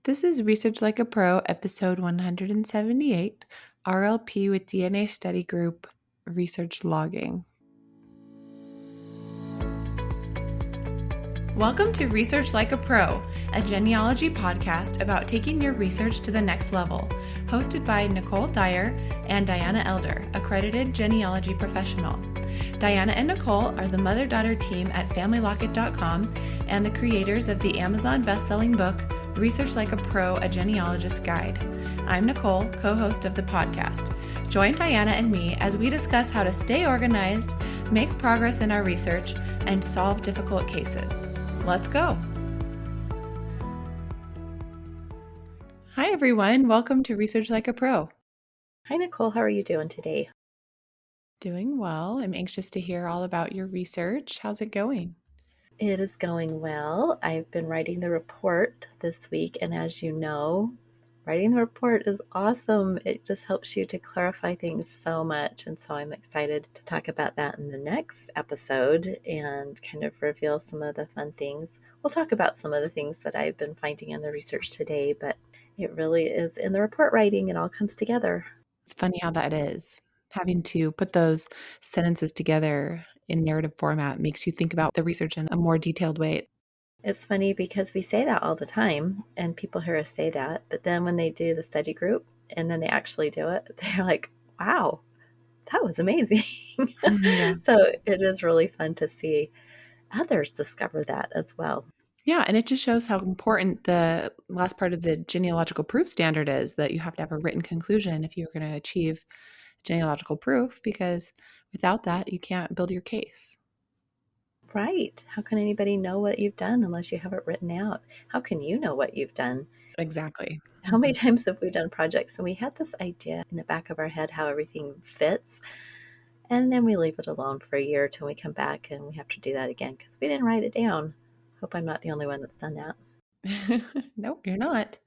This is Research Like a Pro, episode 178, RLP with DNA Study Group, Research Logging. Welcome to Research Like a Pro, a genealogy podcast about taking your research to the next level, hosted by Nicole Dyer and Diana Elder, accredited genealogy professional. Diana and Nicole are the mother-daughter team at FamilyLocket.com and the creators of the Amazon best-selling book, Research Like a Pro, a Genealogist Guide. I'm Nicole, co-host of the podcast. Join Diana and me as we discuss how to stay organized, make progress in our research, and solve difficult cases. Let's go. Hi, everyone. Welcome to Research Like a Pro. Hi, Nicole. How are you doing today? Doing well. I'm anxious to hear all about your research. How's it going? It is going well. I've been writing the report this week, and as you know, writing the report is awesome. It just helps you to clarify things so much, and so I'm excited to talk about that in the next episode and kind of reveal some of the fun things. We'll talk about some of the things that I've been finding in the research today, but it really is in the report writing, it all comes together. It's funny how that is. Having to put those sentences together in narrative format makes you think about the research in a more detailed way. It's funny because we say that all the time and people hear us say that, but then when they do the study group and then they actually do it, they're like, wow, that was amazing. Yeah. So it is really fun to see others discover that as well. Yeah, and it just shows how important the last part of the genealogical proof standard is, that you have to have a written conclusion if you're going to achieve genealogical proof, because without that, you can't build your case. Right. How can anybody know what you've done unless you have it written out? How can you know what you've done? Exactly. How many times have we done projects and we had this idea in the back of our head how everything fits, and then we leave it alone for a year till we come back and we have to do that again because we didn't write it down. Hope I'm not the only one that's done that. Nope, you're not.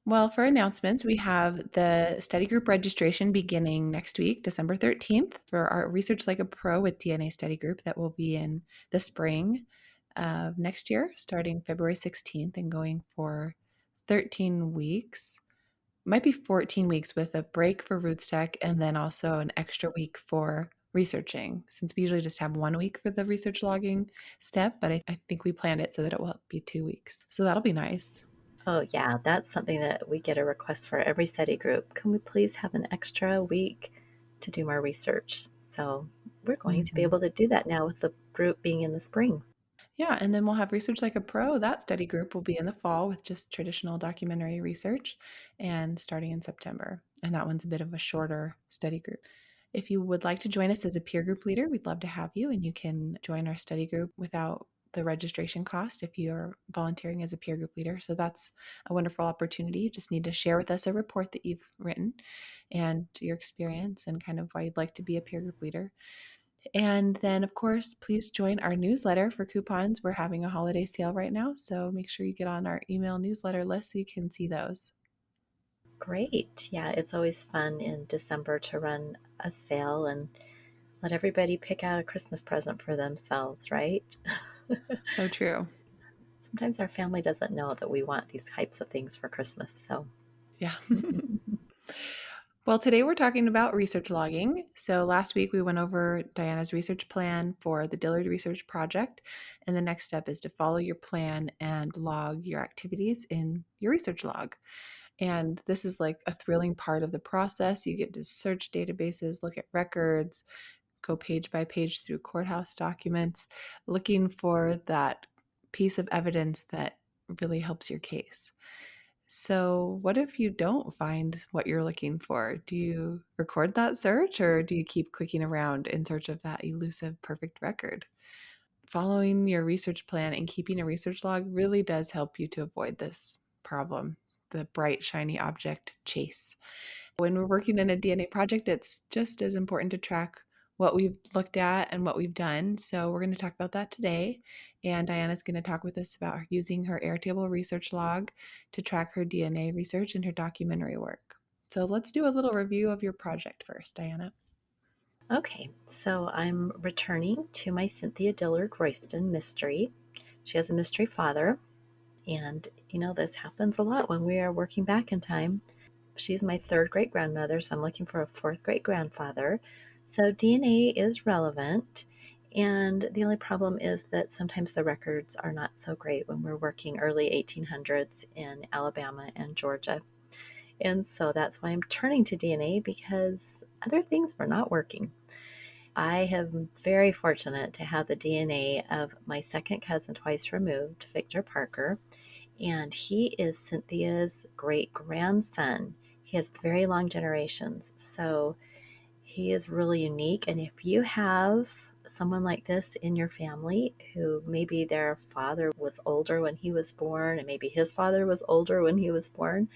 Well, for announcements, we have the study group registration beginning next week, December 13th, for our Research Like a Pro with DNA study group that will be in the spring of next year, starting February 16th and going for 13 weeks. Might be 14 weeks with a break for Rootstack and then also an extra week for researching, since we usually just have 1 week for the research logging step, but I think we planned it so that it will be 2 weeks. So that'll be nice. Oh, yeah, that's something that we get a request for every study group. Can we please have an extra week to do more research? So we're going to be able to do that now with the group being in the spring. Yeah, and then we'll have Research Like a Pro. That study group will be in the fall with just traditional documentary research and starting in September. And that one's a bit of a shorter study group. If you would like to join us as a peer group leader, we'd love to have you, and you can join our study group without the registration cost if you're volunteering as a peer group leader. So that's a wonderful opportunity. You just need to share with us a report that you've written and your experience and kind of why you'd like to be a peer group leader. And then, of course, please join our newsletter for coupons. We're having a holiday sale right now, so make sure you get on our email newsletter list so you can see those. Great. Yeah, it's always fun in December to run a sale and let everybody pick out a Christmas present for themselves, right? So true. Sometimes our family doesn't know that we want these types of things for Christmas. So, Yeah. Well, today we're talking about research logging. So last week we went over Diana's research plan for the Dillard research project. And the next step is to follow your plan and log your activities in your research log. And this is like a thrilling part of the process. You get to search databases, look at records, go page by page through courthouse documents, looking for that piece of evidence that really helps your case. So, what if you don't find what you're looking for? Do you record that search or do you keep clicking around in search of that elusive perfect record? Following your research plan and keeping a research log really does help you to avoid this problem, the bright, shiny object chase. When we're working in a DNA project, it's just as important to track what we've looked at and what we've done. So we're going to talk about that today. And Diana's going to talk with us about using her Airtable research log to track her DNA research and her documentary work. So let's do a little review of your project first, Diana. okay, so I'm returning to my Cynthia Dillard Royston mystery. She has a mystery father. And, this happens a lot when we are working back in time. She's my third great grandmother, so I'm looking for a fourth great grandfather. So DNA is relevant. And the only problem is that sometimes the records are not so great when we're working early 1800s in Alabama and Georgia. And so that's why I'm turning to DNA, because other things were not working. I am very fortunate to have the DNA of my second cousin twice removed, Victor Parker, and he is Cynthia's great grandson. He has very long generations, so he is really unique. And if you have someone like this in your family who maybe their father was older when he was born, and maybe his father was older when he was born,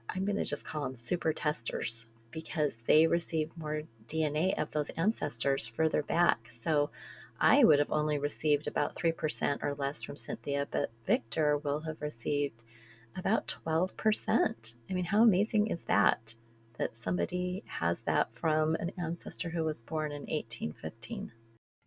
I'm going to just call them super testers, because they received more DNA of those ancestors further back. So I would have only received about 3% or less from Cynthia, but Victor will have received about 12%. I mean, how amazing is that? That somebody has that from an ancestor who was born in 1815.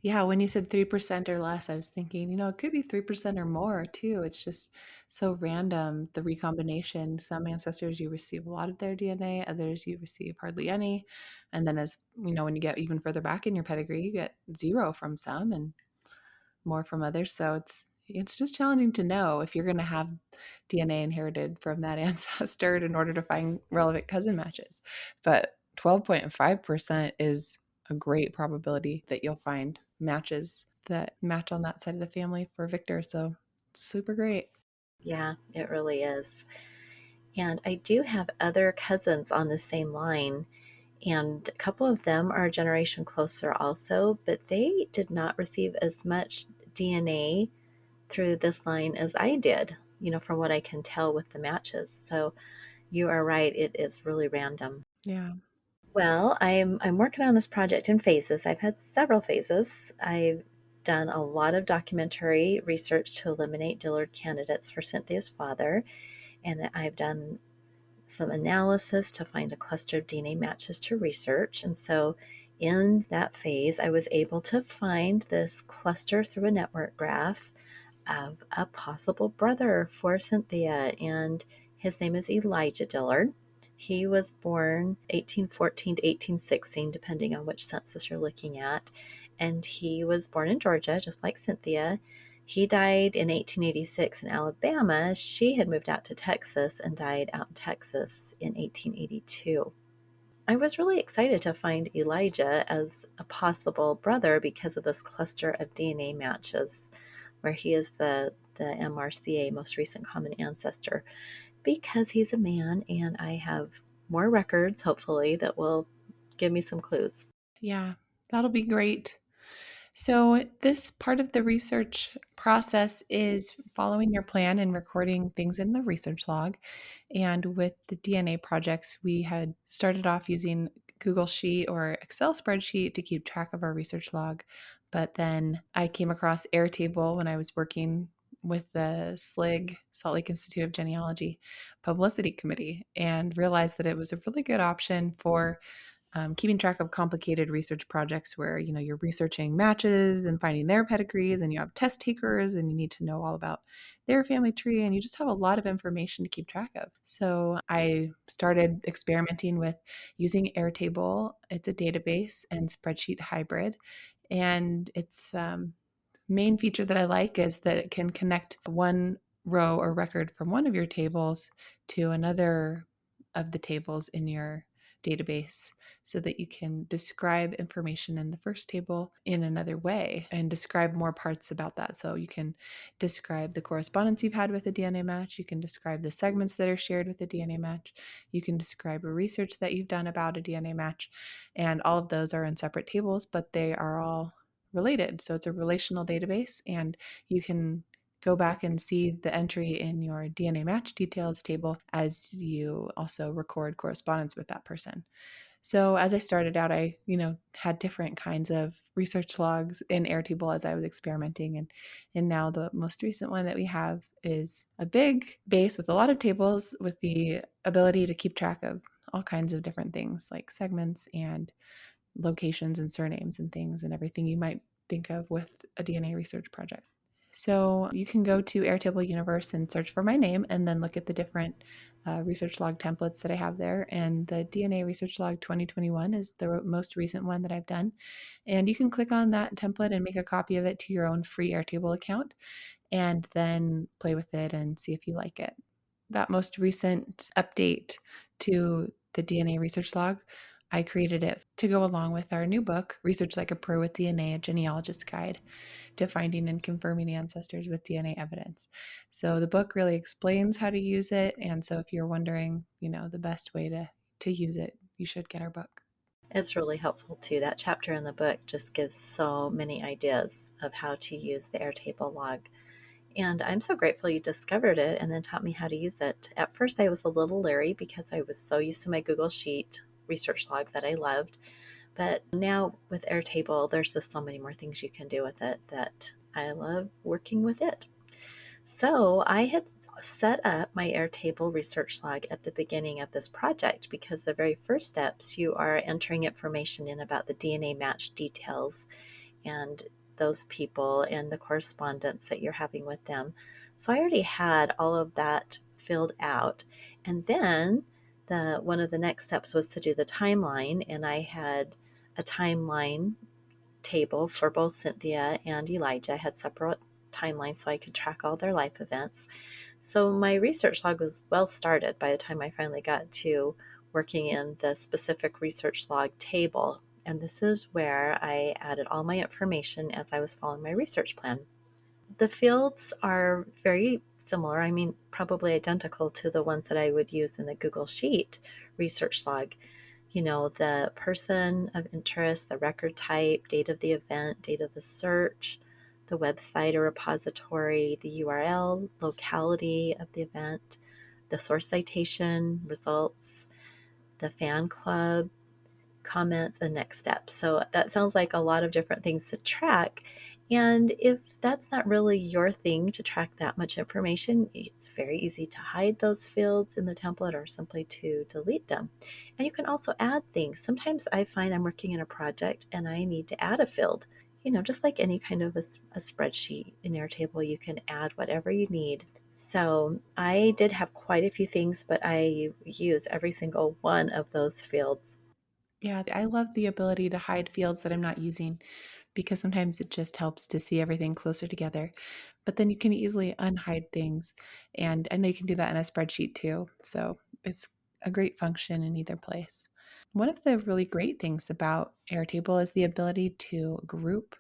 Yeah, when you said 3% or less, I was thinking, it could be 3% or more too. It's just so random, the recombination. Some ancestors you receive a lot of their DNA, others you receive hardly any. And then when you get even further back in your pedigree, you get zero from some and more from others. So it's just challenging to know if you're going to have DNA inherited from that ancestor in order to find relevant cousin matches. But 12.5% is a great probability that you'll find matches that match on that side of the family for Victor. So it's super great. Yeah, it really is. And I do have other cousins on the same line, and a couple of them are a generation closer also, but they did not receive as much DNA through this line as I did, from what I can tell with the matches. So you are right, it is really random. Yeah. Well, I'm working on this project in phases. I've had several phases. I've done a lot of documentary research to eliminate Dillard candidates for Cynthia's father, and I've done some analysis to find a cluster of DNA matches to research. And so in that phase, I was able to find this cluster through a network graph of a possible brother for Cynthia, and his name is Elijah Dillard. He was born 1814 to 1816, depending on which census you're looking at. And he was born in Georgia, just like Cynthia. He died in 1886 in Alabama. She had moved out to Texas and died out in Texas in 1882. I was really excited to find Elijah as a possible brother because of this cluster of DNA matches, where he is the MRCA, most recent common ancestor, because he's a man, and I have more records, hopefully, that will give me some clues. Yeah, that'll be great. So, this part of the research process is following your plan and recording things in the research log. And with the DNA projects, we had started off using Google Sheet or Excel spreadsheet to keep track of our research log. But then I came across Airtable when I was working with the SLIG, Salt Lake Institute of Genealogy Publicity Committee, and realized that it was a really good option for keeping track of complicated research projects where you're researching matches and finding their pedigrees, and you have test takers and you need to know all about their family tree, and you just have a lot of information to keep track of. So I started experimenting with using Airtable. It's a database and spreadsheet hybrid, and its main feature that I like is that it can connect one row or record from one of your tables to another of the tables in your database, so that you can describe information in the first table in another way and describe more parts about that. So you can describe the correspondence you've had with a DNA match, you can describe the segments that are shared with a DNA match, you can describe a research that you've done about a DNA match, and all of those are in separate tables, but they are all related. So it's a relational database, and you can go back and see the entry in your DNA match details table as you also record correspondence with that person. So as I started out, I, had different kinds of research logs in Airtable as I was experimenting. And now the most recent one that we have is a big base with a lot of tables with the ability to keep track of all kinds of different things like segments and locations and surnames and things and everything you might think of with a DNA research project. So you can go to Airtable Universe and search for my name and then look at the different research log templates that I have there. And the DNA Research Log 2021 is the most recent one that I've done. And you can click on that template and make a copy of it to your own free Airtable account and then play with it and see if you like it. That most recent update to the DNA research log, I created it to go along with our new book, Research Like a Pro with DNA, a genealogist's guide to finding and confirming ancestors with DNA evidence. So the book really explains how to use it. And so if you're wondering, the best way to use it, you should get our book. It's really helpful too. That chapter in the book just gives so many ideas of how to use the Airtable log. And I'm so grateful you discovered it and then taught me how to use it. At first, I was a little leery because I was so used to my Google Sheet research log that I loved. But now with Airtable, there's just so many more things you can do with it that I love working with it. So I had set up my Airtable research log at the beginning of this project because the very first steps, you are entering information in about the DNA match details and those people and the correspondence that you're having with them. So I already had all of that filled out. And then one of the next steps was to do the timeline, and I had a timeline table for both Cynthia and Elijah. I had separate timelines so I could track all their life events. So my research log was well started by the time I finally got to working in the specific research log table. And this is where I added all my information as I was following my research plan. The fields are very similar, I mean, probably identical to the ones that I would use in the Google Sheet research log. The person of interest, the record type, date of the event, date of the search, the website or repository, the URL, locality of the event, the source citation, results, the fan club, comments, and next steps. So that sounds like a lot of different things to track. And if that's not really your thing to track that much information, it's very easy to hide those fields in the template or simply to delete them. And you can also add things. Sometimes I find I'm working in a project and I need to add a field. Just like any kind of a spreadsheet in Airtable, you can add whatever you need. So I did have quite a few things, but I use every single one of those fields. Yeah, I love the ability to hide fields that I'm not using because sometimes it just helps to see everything closer together. But then you can easily unhide things. And I know you can do that in a spreadsheet too. So it's a great function in either place. One of the really great things about Airtable is the ability to group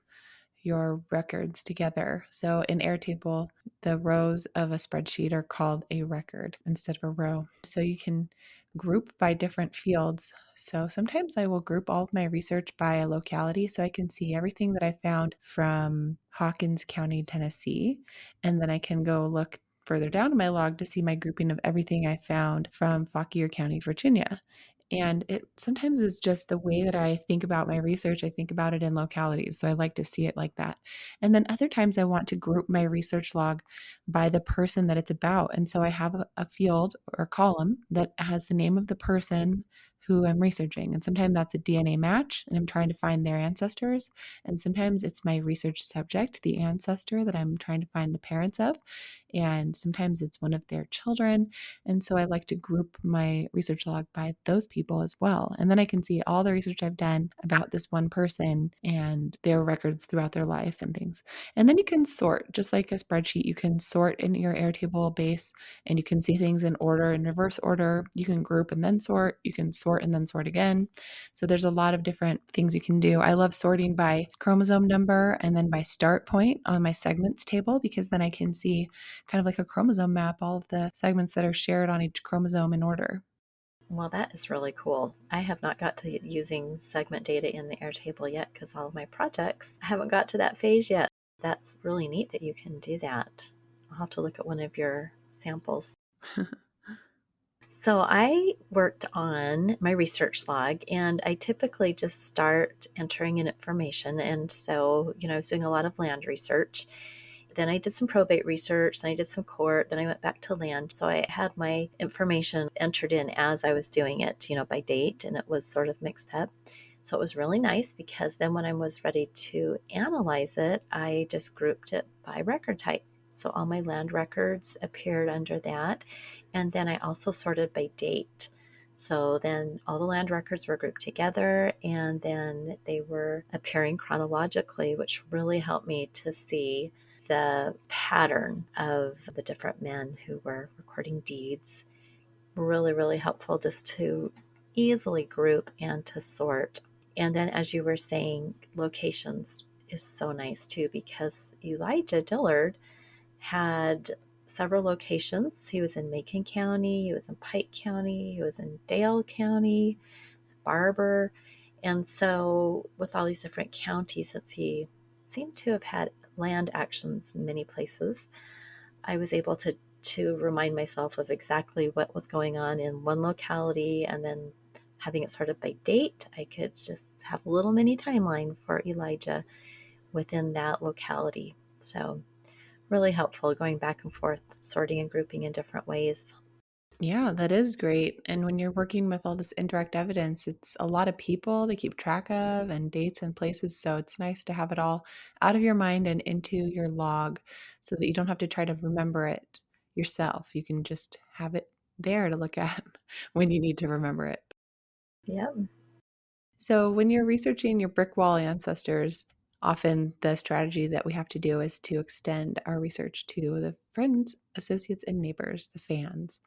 your records together. So in Airtable, the rows of a spreadsheet are called a record instead of a row. So you can group by different fields. So sometimes I will group all of my research by a locality so I can see everything that I found from Hawkins County, Tennessee. And then I can go look further down in my log to see my grouping of everything I found from Fauquier County, Virginia. And it sometimes is just the way that I think about my research. I think about it in localities. So I like to see it like that. And then other times I want to group my research log by the person that it's about. And so I have a field or a column that has the name of the person who I'm researching. And sometimes that's a DNA match and I'm trying to find their ancestors. And sometimes it's my research subject, the ancestor that I'm trying to find the parents of. And sometimes it's one of their children. And so I like to group my research log by those people as well. And then I can see all the research I've done about this one person and their records throughout their life and things. And then you can sort, just like a spreadsheet, you can sort in your Airtable base and you can see things in order, in reverse order. You can group and then sort. You can sort and then sort again. So there's a lot of different things you can do. I love sorting by chromosome number and then by start point on my segments table because then I can see kind of like a chromosome map, all of the segments that are shared on each chromosome in order. Well, that is really cool. I have not got to using segment data in the Airtable yet because all of my projects haven't got to that phase yet. That's really neat that you can do that. I'll have to look at one of your samples. So I worked on my research log and I typically just start entering in information. And so, I was doing a lot of land research. Then I did some probate research, then I did some court, then I went back to land. So I had my information entered in as I was doing it, by date, and it was sort of mixed up. So it was really nice because then when I was ready to analyze it, I just grouped it by record type. So all my land records appeared under that. And then I also sorted by date. So then all the land records were grouped together and then they were appearing chronologically, which really helped me to see the pattern of the different men who were recording deeds. Really, really helpful just to easily group and to sort. And then, as you were saying, locations is so nice too because Elijah Dillard had several locations. He was in Macon County, he was in Pike County, he was in Dale County, Barber. And so, with all these different counties, since he seemed to have had land actions in many places, I was able to remind myself of exactly what was going on in one locality and then having it sorted by date. I could just have a little mini timeline for Elijah within that locality. So, really helpful going back and forth, sorting and grouping in different ways. Yeah, that is great. And when you're working with all this indirect evidence, it's a lot of people to keep track of and dates and places. So it's nice to have it all out of your mind and into your log so that you don't have to try to remember it yourself. You can just have it there to look at when you need to remember it. Yep. So, when you're researching your brick wall ancestors, often the strategy that we have to do is to extend our research to the friends, associates, and neighbors, the fans.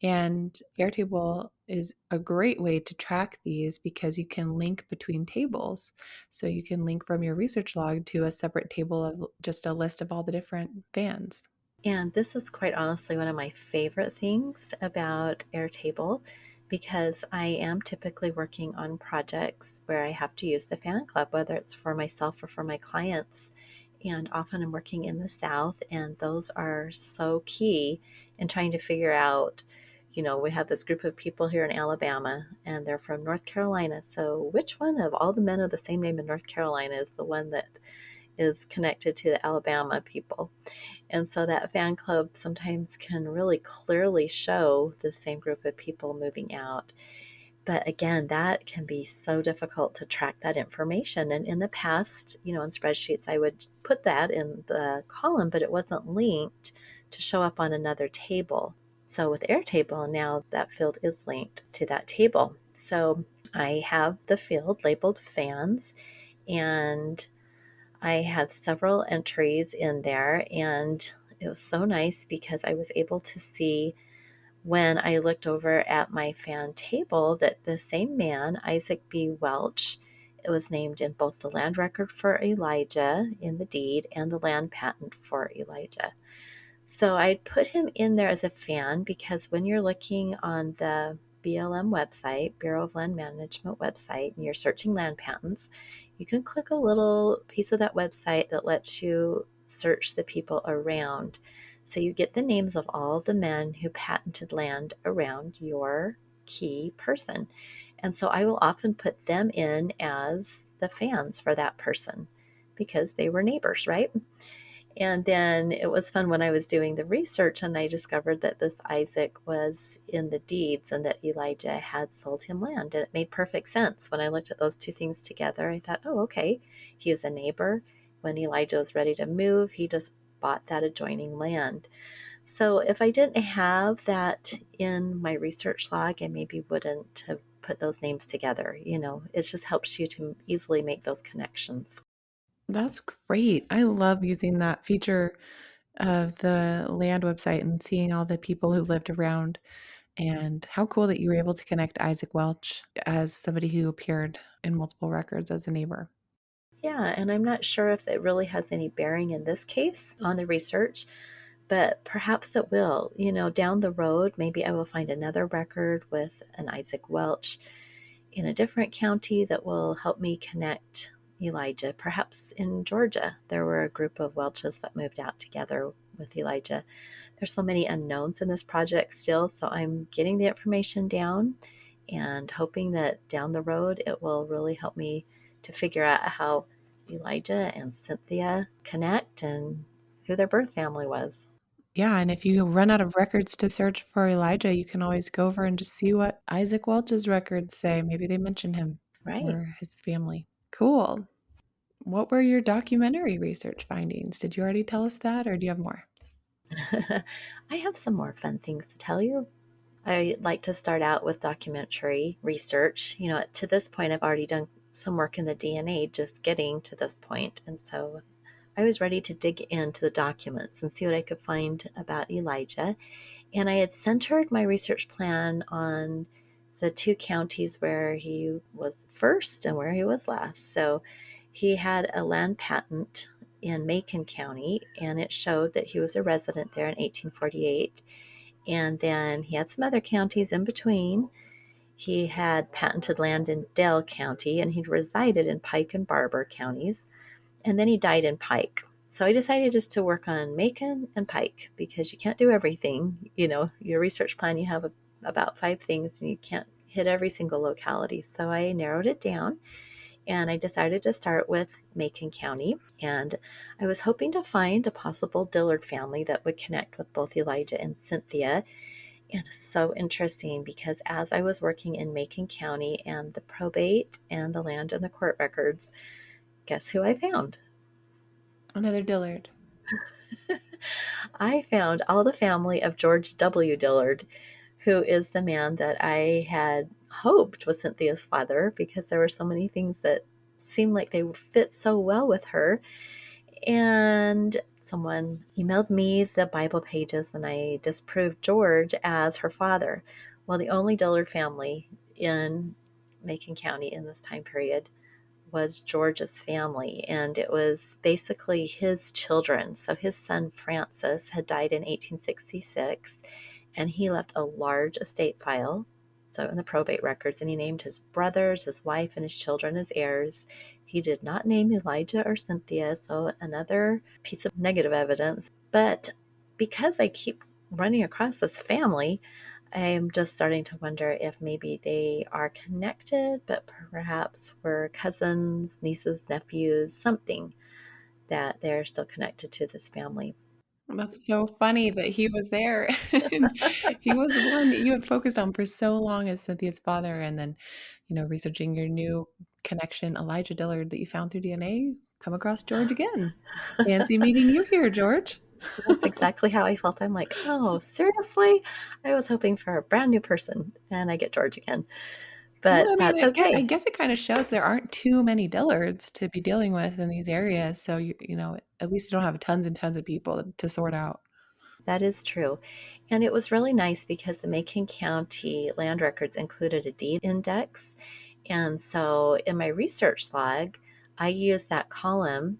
And Airtable is a great way to track these because you can link between tables. So, you can link from your research log to a separate table of just a list of all the different fans. And this is quite honestly one of my favorite things about Airtable because I am typically working on projects where I have to use the fan club, whether it's for myself or for my clients. And often I'm working in the South, and those are so key in trying to figure out. We have this group of people here in Alabama, and they're from North Carolina. So, which one of all the men of the same name in North Carolina is the one that is connected to the Alabama people? And so that fan club sometimes can really clearly show the same group of people moving out. But again, that can be so difficult to track that information. And in the past, in spreadsheets, I would put that in the column, but it wasn't linked to show up on another table. So with Airtable, now that field is linked to that table. So I have the field labeled fans, and I had several entries in there, and it was so nice because I was able to see when I looked over at my fan table that the same man, Isaac B. Welch, it was named in both the land record for Elijah in the deed and the land patent for Elijah. So I put him in there as a fan because when you're looking on the BLM website, Bureau of Land Management website, and you're searching land patents, you can click a little piece of that website that lets you search the people around. So you get the names of all the men who patented land around your key person. And so I will often put them in as the fans for that person because they were neighbors, right? And then it was fun when I was doing the research and I discovered that this Isaac was in the deeds and that Elijah had sold him land. And it made perfect sense. When I looked at those two things together, I thought, oh, okay, he was a neighbor. When Elijah was ready to move, he just bought that adjoining land. So if I didn't have that in my research log, I maybe wouldn't have put those names together. It just helps you to easily make those connections. That's great. I love using that feature of the land website and seeing all the people who lived around. And how cool that you were able to connect Isaac Welch as somebody who appeared in multiple records as a neighbor. Yeah, and I'm not sure if it really has any bearing in this case on the research, but perhaps it will. Down the road, maybe I will find another record with an Isaac Welch in a different county that will help me connect Elijah. Perhaps in Georgia, there were a group of Welches that moved out together with Elijah. There's so many unknowns in this project still, so I'm getting the information down and hoping that down the road it will really help me to figure out how Elijah and Cynthia connect and who their birth family was. Yeah, and if you run out of records to search for Elijah, you can always go over and just see what Isaac Welch's records say. Maybe they mention him. Right. for his family. Cool. What were your documentary research findings? Did you already tell us that, or do you have more? I have some more fun things to tell you. I like to start out with documentary research. To this point, I've already done some work in the DNA, just getting to this point. And so I was ready to dig into the documents and see what I could find about Elijah. And I had centered my research plan on the two counties where he was first and where he was last. So he had a land patent in Macon County, and it showed that he was a resident there in 1848. And then he had some other counties in between. He had patented land in Dale County, and he'd resided in Pike and Barber counties. And then he died in Pike. So I decided just to work on Macon and Pike because you can't do everything. Your research plan, you have about 5 things and you can't hit every single locality. So I narrowed it down and I decided to start with Macon County. And I was hoping to find a possible Dillard family that would connect with both Elijah and Cynthia. And it's so interesting because as I was working in Macon County and the probate and the land and the court records, guess who I found? Another Dillard. I found all the family of George W. Dillard, who is the man that I had hoped was Cynthia's father because there were so many things that seemed like they would fit so well with her. And someone emailed me the Bible pages and I disproved George as her father. Well, the only Dillard family in Macon County in this time period was George's family, and it was basically his children. So his son Francis had died in 1866, and he left a large estate file, so in the probate records, and he named his brothers, his wife, and his children as heirs. He did not name Elijah or Cynthia, so another piece of negative evidence. But because I keep running across this family, I'm just starting to wonder if maybe they are connected, but perhaps were cousins, nieces, nephews, something that they're still connected to this family. That's so funny that he was there. And he was the one that you had focused on for so long as Cynthia's father, and then, researching your new connection, Elijah Dillard, that you found through DNA, come across George again. Fancy meeting you here, George. That's exactly how I felt. I'm like, oh, seriously? I was hoping for a brand new person, and I get George again. Well, I But mean, that's I okay. guess it kind of shows there aren't too many Dillards to be dealing with in these areas. So, at least you don't have tons and tons of people to sort out. That is true. And it was really nice because the Macon County land records included a deed index. And so in my research log, I use that column.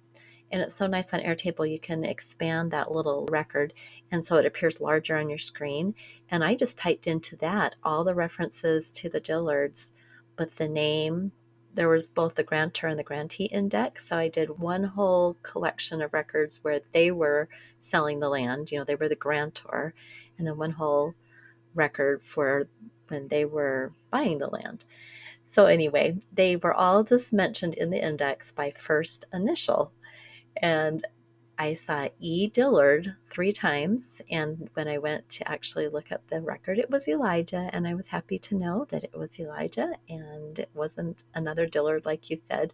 And it's so nice on Airtable, you can expand that little record. And so it appears larger on your screen. And I just typed into that all the references to the Dillards, but the name, there was both the grantor and the grantee index. So I did one whole collection of records where they were selling the land. They were the grantor, and then one whole record for when they were buying the land. So anyway, they were all just mentioned in the index by first initial. And I saw E. Dillard 3 times. And when I went to actually look up the record, it was Elijah. And I was happy to know that it was Elijah and it wasn't another Dillard, like you said.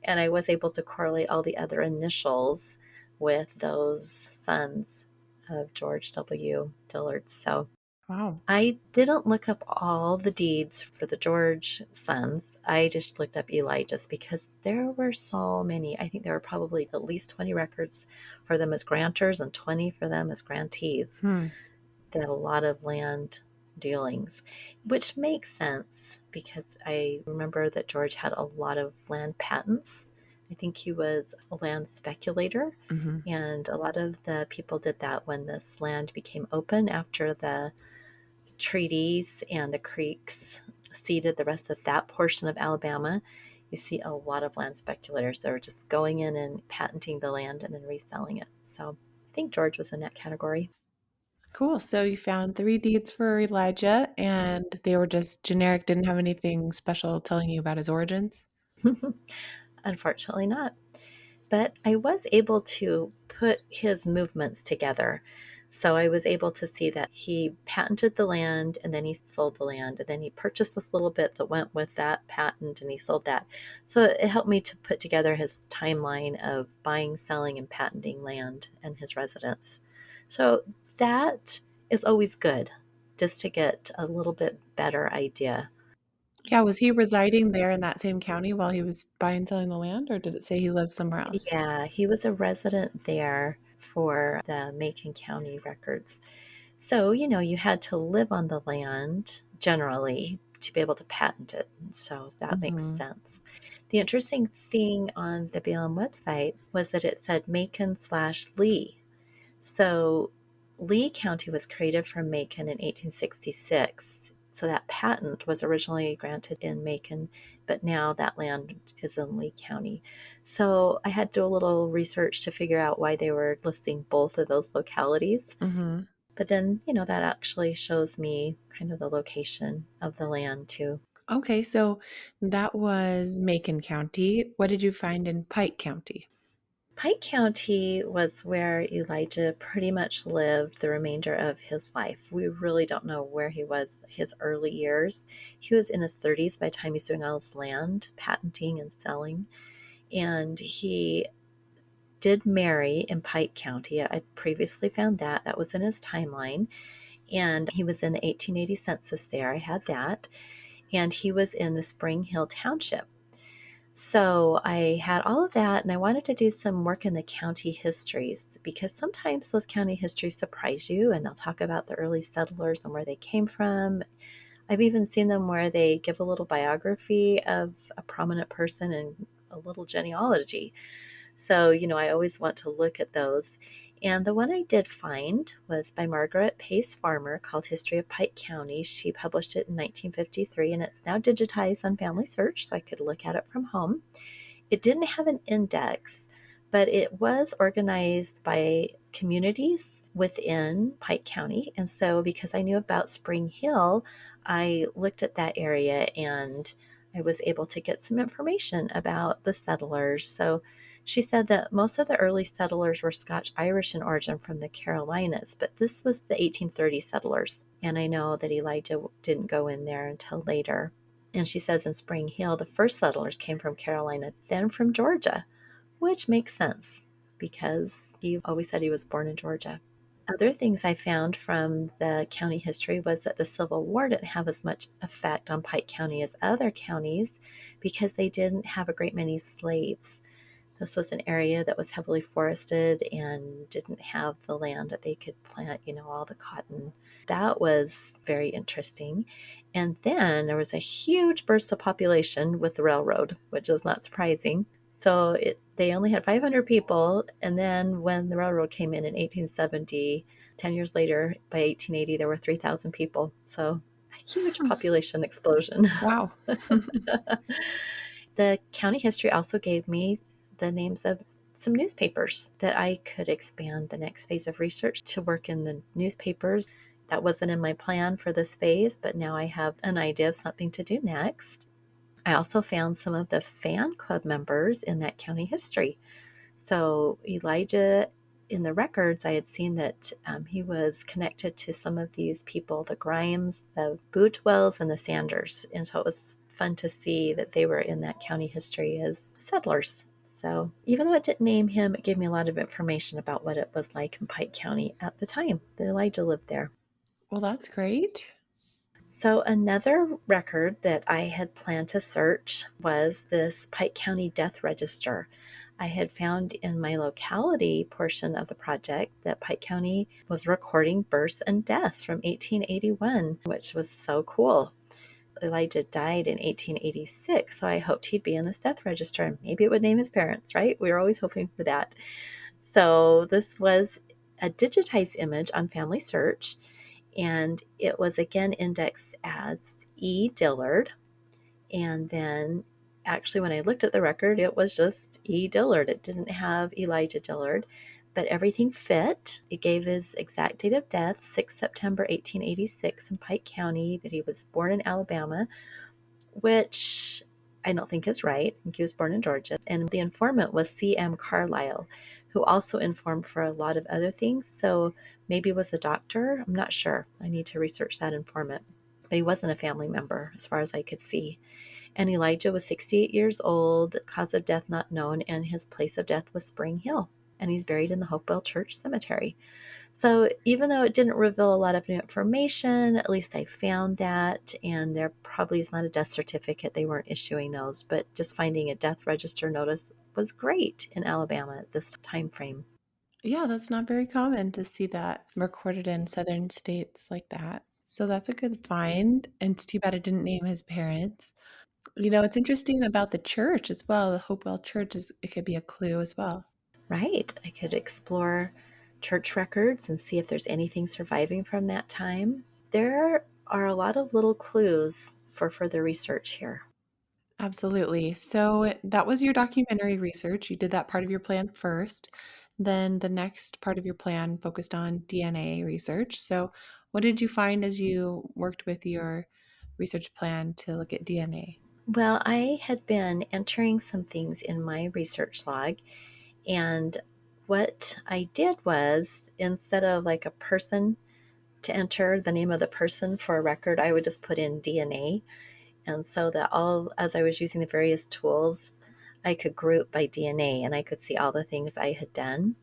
And I was able to correlate all the other initials with those sons of George W. Dillard. So Wow. I didn't look up all the deeds for the George sons. I just looked up Elijah's because there were so many. I think there were probably at least 20 records for them as grantors and 20 for them as grantees. Hmm. They had a lot of land dealings, which makes sense because I remember that George had a lot of land patents. I think he was a land speculator, Hmm. and a lot of the people did that when this land became open after the treaties and the creeks ceded the rest of that portion of Alabama. You see a lot of land speculators that are just going in and patenting the land and then reselling it. So I think George was in that category. Cool. So you found 3 deeds for Elijah, and they were just generic, didn't have anything special telling you about his origins. Unfortunately, not. But I was able to put his movements together. So I was able to see that he patented the land and then he sold the land, and then he purchased this little bit that went with that patent and he sold that. So it helped me to put together his timeline of buying, selling, and patenting land and his residence. So that is always good, just to get a little bit better idea. Yeah, was he residing there in that same county while he was buying and selling the land, or did it say he lived somewhere else? Yeah, he was a resident there for the Macon County records. So, you had to live on the land generally to be able to patent it. So that makes Mhm. sense. The interesting thing on the BLM website was that it said Macon/Lee. So Lee County was created from Macon in 1866. So that patent was originally granted in Macon, but now that land is in Lee County. So I had to do a little research to figure out why they were listing both of those localities. Mhm. But then, that actually shows me kind of the location of the land too. Okay, so that was Macon County. What did you find in Pike County? Pike County was where Elijah pretty much lived the remainder of his life. We really don't know where he was his early years. He was in his 30s by the time he's doing all his land patenting and selling. And he did marry in Pike County. I previously found that. That was in his timeline. And he was in the 1880 census there. I had that. And he was in the Spring Hill Township. So I had all of that, and I wanted to do some work in the county histories, because sometimes those county histories surprise you and they'll talk about the early settlers and where they came from. I've even seen them where they give a little biography of a prominent person and a little genealogy. So, I always want to look at those. And the one I did find was by Margaret Pace Farmer, called History of Pike County. She published it in 1953, and it's now digitized on FamilySearch, so I could look at it from home. It didn't have an index, but it was organized by communities within Pike County. And so, because I knew about Spring Hill, I looked at that area and I was able to get some information about the settlers. So, she said that most of the early settlers were Scotch Irish in origin from the Carolinas, but this was the 1830 settlers. And I know that Elijah didn't go in there until later. And she says in Spring Hill, the first settlers came from Carolina, then from Georgia, which makes sense because he always said he was born in Georgia. Other things I found from the county history was that the Civil War didn't have as much effect on Pike County as other counties because they didn't have a great many slaves. This was an area that was heavily forested and didn't have the land that they could plant, all the cotton. That was very interesting. And then there was a huge burst of population with the railroad, which is not surprising. So they only had 500 people. And then when the railroad came in 1870, 10 years later, by 1880, there were 3,000 people. So a huge Hmm. population explosion. Wow. The county history also gave me the names of some newspapers that I could expand the next phase of research to work in the newspapers. That wasn't in my plan for this phase, but now I have an idea of something to do next. I also found some of the fan club members in that county history. So Elijah, in the records, I had seen that he was connected to some of these people, the Grimes, the Bootwells, and the Sanders. And so it was fun to see that they were in that county history as settlers. So even though it didn't name him, it gave me a lot of information about what it was like in Pike County at the time that Elijah lived there. Well, that's great. So another record that I had planned to search was this Pike County Death Register. I had found in my locality portion of the project that Pike County was recording births and deaths from 1881, which was so cool. Elijah died in 1886, so I hoped he'd be in this death register and maybe it would name his parents, right? We were always hoping for that. So this was a digitized image on FamilySearch, and it was again indexed as E. Dillard. And then actually, when I looked at the record, it was just E. Dillard. It didn't have Elijah Dillard, but everything fit. It gave his exact date of death, 6 September 1886 in Pike County, that he was born in Alabama, which I don't think is right. I think he was born in Georgia. And the informant was C.M. Carlisle. who also informed for a lot of other things. So maybe was a doctor. I'm not sure. I need to research that informant. But he wasn't a family member as far as I could see. And Elijah was 68 years old, cause of death not known, and his place of death was Spring Hill. And he's buried in the Hopewell Church Cemetery. So even though it didn't reveal a lot of new information, at least I found that. And there probably is not a death certificate. They weren't issuing those, but just finding a death register notice was great in Alabama at this time frame. Yeah, that's not very common to see that recorded in southern states like that. So that's a good find. And it's too bad it didn't name his parents. It's interesting about the church as well. The Hopewell Church it could be a clue as well. Right. I could explore church records and see if there's anything surviving from that time. There are a lot of little clues for further research here. Absolutely. So that was your documentary research. You did that part of your plan first. Then the next part of your plan focused on DNA research. So, what did you find as you worked with your research plan to look at DNA? Well, I had been entering some things in my research log, and what I did was instead of like a person to enter the name of the person for a record, I would just put in DNA. And so that all, as I was using the various tools, I could group by DNA and I could see all the things I had done.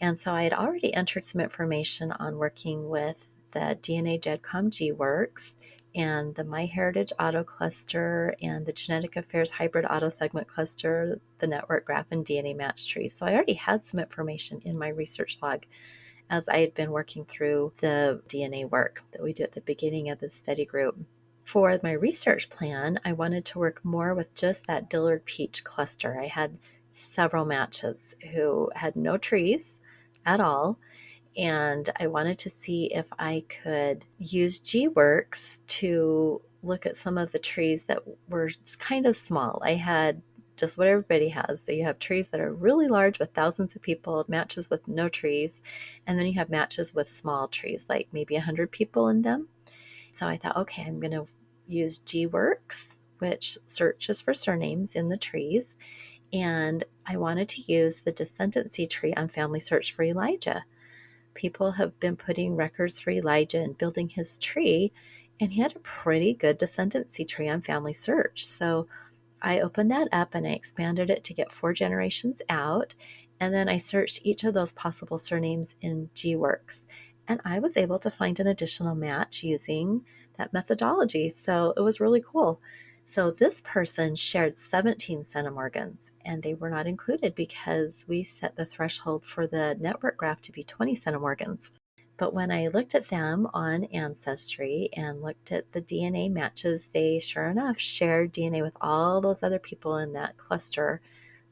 And so I had already entered some information on working with the DNA GEDCOM GWorks and the MyHeritage Auto Cluster and the Genetic Affairs Hybrid Auto Segment Cluster, the Network Graph, and DNA Match Trees. So I already had some information in my research log as I had been working through the DNA work that we do at the beginning of the study group. For my research plan, I wanted to work more with just that Dillard peach cluster. I had several matches who had no trees at all, and I wanted to see if I could use GWorks to look at some of the trees that were just kind of small. I had just what everybody has. So you have trees that are really large with thousands of people, matches with no trees, and then you have matches with small trees, like maybe 100 people in them. So I thought, okay, I'm going to use GWorks, which searches for surnames in the trees. And I wanted to use the descendancy tree on FamilySearch for Elijah. People have been putting records for Elijah and building his tree, and he had a pretty good descendancy tree on FamilySearch. So I opened that up and I expanded it to get 4 generations out. And then I searched each of those possible surnames in GWorks. And I was able to find an additional match using that methodology. So it was really cool. So this person shared 17 centimorgans, and they were not included because we set the threshold for the network graph to be 20 centimorgans. But when I looked at them on Ancestry and looked at the DNA matches, they sure enough shared DNA with all those other people in that cluster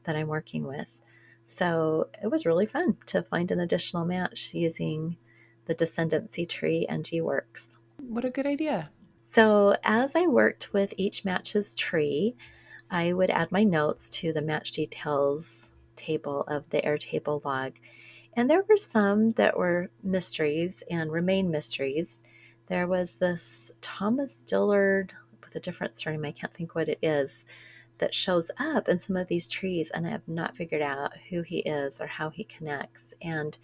that I'm working with. So it was really fun to find an additional match using the descendancy tree and GWorks. What a good idea. So as I worked with each match's tree, I would add my notes to the match details table of the Airtable log. And there were some that were mysteries and remain mysteries. There was this Thomas Dillard with a different surname, I can't think what it is, that shows up in some of these trees, and I have not figured out who he is or how he connects. And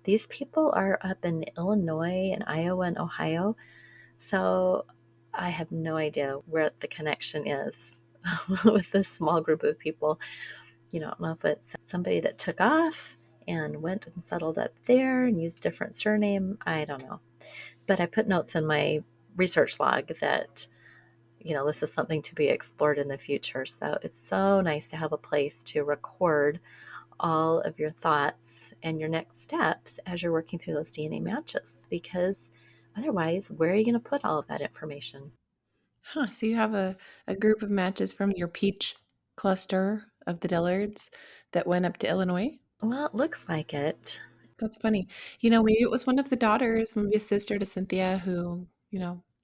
these people are up in Illinois and Iowa and Ohio. So I have no idea where the connection is with this small group of people. I don't know if it's somebody that took off and went and settled up there and used a different surname. I don't know. But I put notes in my research log that, this is something to be explored in the future. So it's so nice to have a place to record all of your thoughts and your next steps as you're working through those DNA matches, because otherwise, where are you going to put all of that information? Huh. So you have a group of matches from your peach cluster of the Dillards that went up to Illinois? Well, it looks like it. That's funny. Maybe it was one of the daughters, maybe a sister to Cynthia who,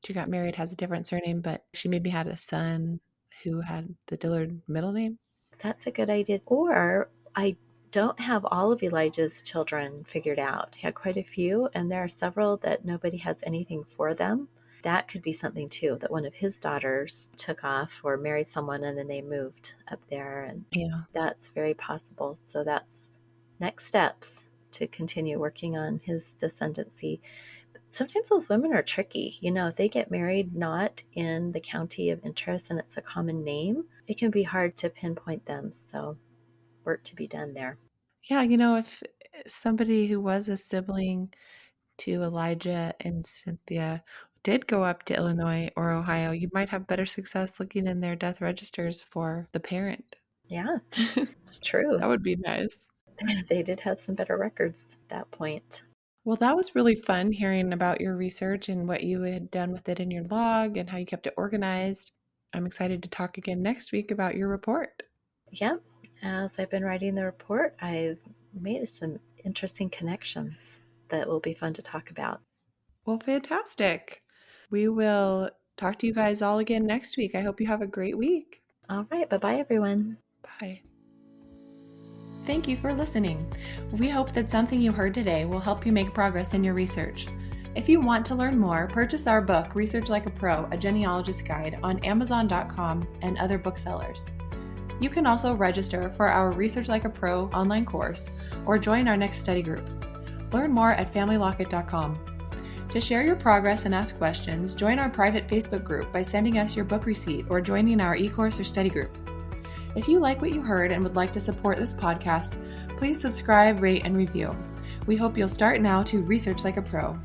she got married, has a different surname, but she maybe had a son who had the Dillard middle name. That's a good idea. Or I don't have all of Elijah's children figured out. He had quite a few, and there are several that nobody has anything for them. That could be something too, that one of his daughters took off or married someone and then they moved up there. And Yeah. that's very possible. So that's next steps to continue working on his descendancy. Sometimes those women are tricky. If they get married not in the county of interest and it's a common name, it can be hard to pinpoint them. So work to be done there. Yeah, if somebody who was a sibling to Elijah and Cynthia did go up to Illinois or Ohio, you might have better success looking in their death registers for the parent. Yeah, it's true. That would be nice. They did have some better records at that point. Well, that was really fun hearing about your research and what you had done with it in your log and how you kept it organized. I'm excited to talk again next week about your report. Yep. As I've been writing the report, I've made some interesting connections that will be fun to talk about. Well, fantastic. We will talk to you guys all again next week. I hope you have a great week. All right. Bye-bye, everyone. Bye. Thank you for listening. We hope that something you heard today will help you make progress in your research. If you want to learn more, purchase our book, Research Like a Pro, A Genealogist Guide, on Amazon.com and other booksellers. You can also register for our Research Like a Pro online course or join our next study group. Learn more at FamilyLocket.com. To share your progress and ask questions, join our private Facebook group by sending us your book receipt or joining our e-course or study group. If you like what you heard and would like to support this podcast, please subscribe, rate, and review. We hope you'll start now to research like a pro.